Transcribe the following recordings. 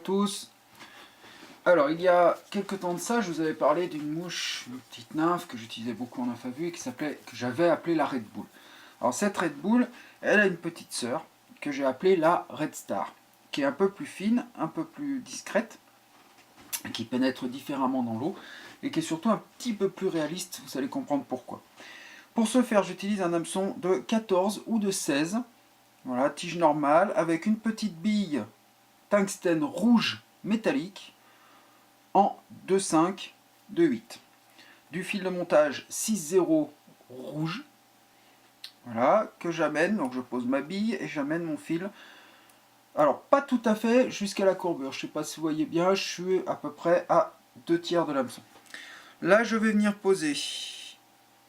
tous. Alors, il y a quelques temps de ça, je vous avais parlé d'une mouche, une petite nymphe que j'utilisais beaucoup en infavue et que j'avais appelée la Red Bull. Alors, cette Red Bull, elle a une petite sœur que j'ai appelée la Red Star, qui est un peu plus fine, un peu plus discrète, qui pénètre différemment dans l'eau et qui est surtout un petit peu plus réaliste, vous allez comprendre pourquoi. Pour ce faire, j'utilise un hameçon de 14 ou de 16, voilà, tige normale, avec une petite bille tungstène rouge métallique en 2,5, 2,8. Du fil de montage 6,0 rouge, voilà, que j'amène, donc je pose ma bille et j'amène mon fil. Alors, pas tout à fait jusqu'à la courbure, je ne sais pas si vous voyez bien, je suis à peu près à 2/3 de l'hameçon. Là, je vais venir poser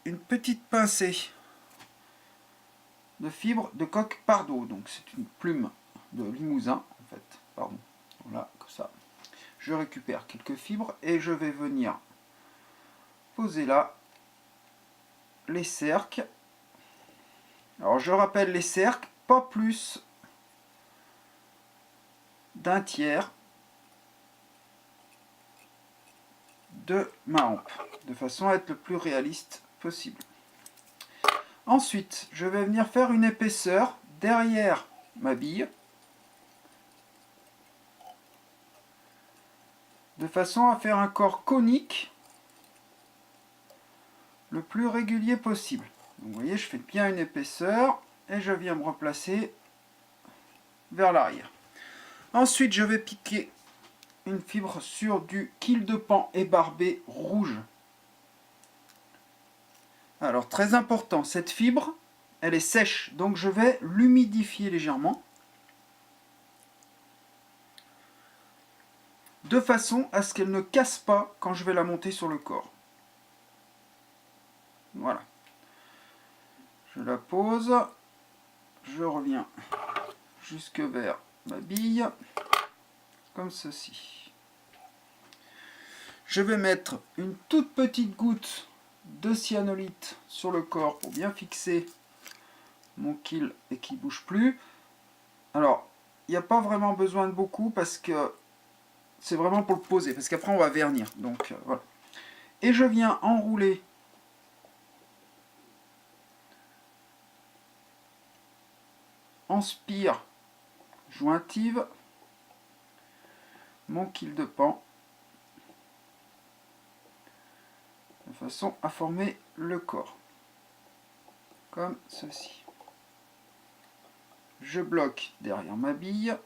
une petite pincée de fibre de coque Pardo, donc c'est une plume de limousin, en fait, pardon, voilà, comme ça. Je récupère quelques fibres et je vais venir poser là les cercles. Alors je rappelle les cercles, pas plus d'1/3 de ma hampe, de façon à être le plus réaliste possible. Ensuite, je vais venir faire une épaisseur derrière ma bille, de façon à faire un corps conique le plus régulier possible. Donc, vous voyez, je fais bien une épaisseur et je viens me replacer vers l'arrière. Ensuite, je vais piquer une fibre sur du quille de paon ébarbé rouge. Alors, très important, cette fibre, elle est sèche, donc je vais l'humidifier légèrement, de façon à ce qu'elle ne casse pas quand je vais la monter sur le corps. Voilà. Je la pose, je reviens jusque vers ma bille, comme ceci. Je vais mettre une toute petite goutte de cyanolite sur le corps pour bien fixer mon quille et qu'il ne bouge plus. Alors, il n'y a pas vraiment besoin de beaucoup parce que c'est vraiment pour le poser, parce qu'après on va vernir. Donc voilà. Et je viens enrouler en spire jointive mon quille de paon de façon à former le corps comme ceci. Je bloque derrière ma bille.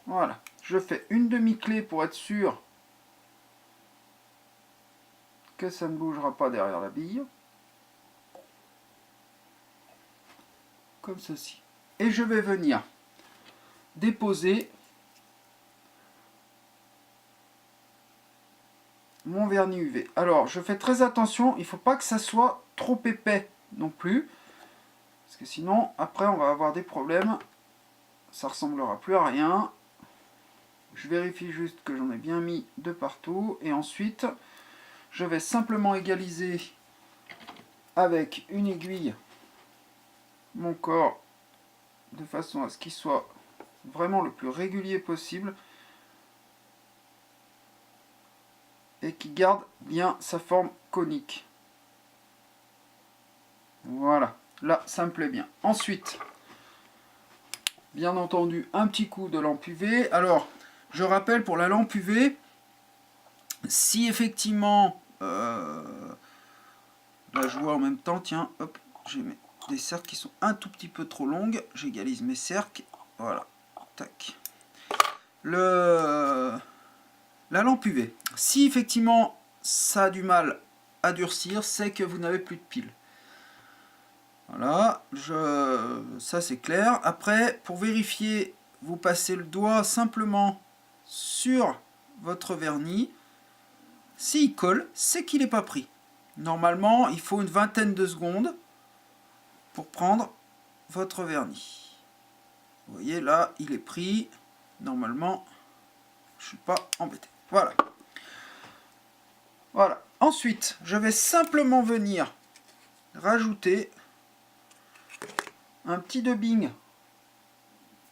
Voilà, je fais une demi-clé pour être sûr que ça ne bougera pas derrière la bille, comme ceci. Et je vais venir déposer mon vernis UV. Alors, je fais très attention, il ne faut pas que ça soit trop épais non plus, parce que sinon, après, on va avoir des problèmes. Ça ressemblera plus à rien. Je vérifie juste que j'en ai bien mis de partout, et ensuite, je vais simplement égaliser avec une aiguille mon corps de façon à ce qu'il soit vraiment le plus régulier possible et qui garde bien sa forme conique. Voilà, là ça me plaît bien. Ensuite, bien entendu, un petit coup de lampe UV. Alors, je rappelle pour la lampe UV, si effectivement, là je vois en même temps, tiens, hop, j'ai des cercles qui sont un tout petit peu trop longues, j'égalise mes cercles, voilà, tac. La lampe UV, si effectivement ça a du mal à durcir, c'est que vous n'avez plus de pile. Voilà, ça c'est clair. Après, pour vérifier, vous passez le doigt simplement sur votre vernis. S'il colle, c'est qu'il n'est pas pris. Normalement, il faut une vingtaine de secondes pour prendre votre vernis. Vous voyez, là, il est pris. Normalement, je ne suis pas embêté. Voilà. Voilà. Ensuite, je vais simplement venir rajouter un petit dubbing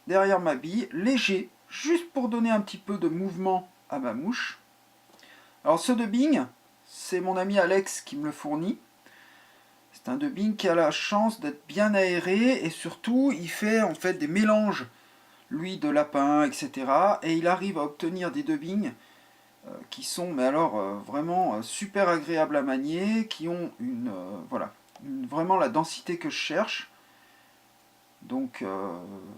derrière ma bille, léger, juste pour donner un petit peu de mouvement à ma mouche. Alors ce dubbing, c'est mon ami Alex qui me le fournit. C'est un dubbing qui a la chance d'être bien aéré et surtout il fait en fait des mélanges, lui de lapin, etc. Et il arrive à obtenir des dubbings qui sont mais alors vraiment super agréables à manier, qui ont une voilà, vraiment la densité que je cherche. Donc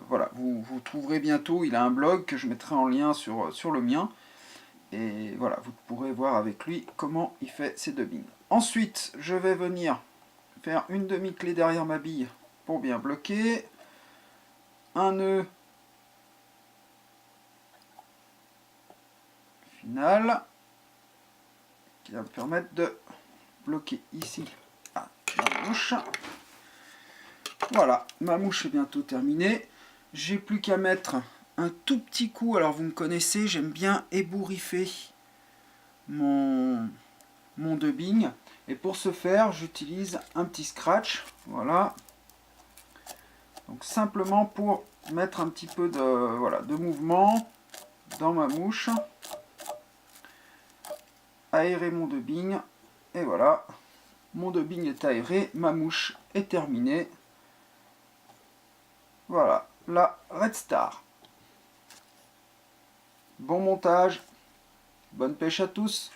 voilà, vous trouverez bientôt, il a un blog que je mettrai en lien sur le mien. Et voilà, vous pourrez voir avec lui comment il fait ses dubbings. Ensuite, je vais venir faire une demi-clé derrière ma bille pour bien bloquer. Un nœud final qui va me permettre de bloquer ici ma mouche. Voilà, ma mouche est bientôt terminée. J'ai plus qu'à mettre un tout petit coup. Alors vous me connaissez, j'aime bien ébouriffer mon dubbing. Et pour ce faire, j'utilise un petit scratch. Voilà. Donc simplement pour mettre un petit peu de mouvement dans ma mouche. Aérer mon dubbing. Et voilà. Mon dubbing est aéré. Ma mouche est terminée. Voilà. La Red Star. Bon montage. Bonne pêche à tous.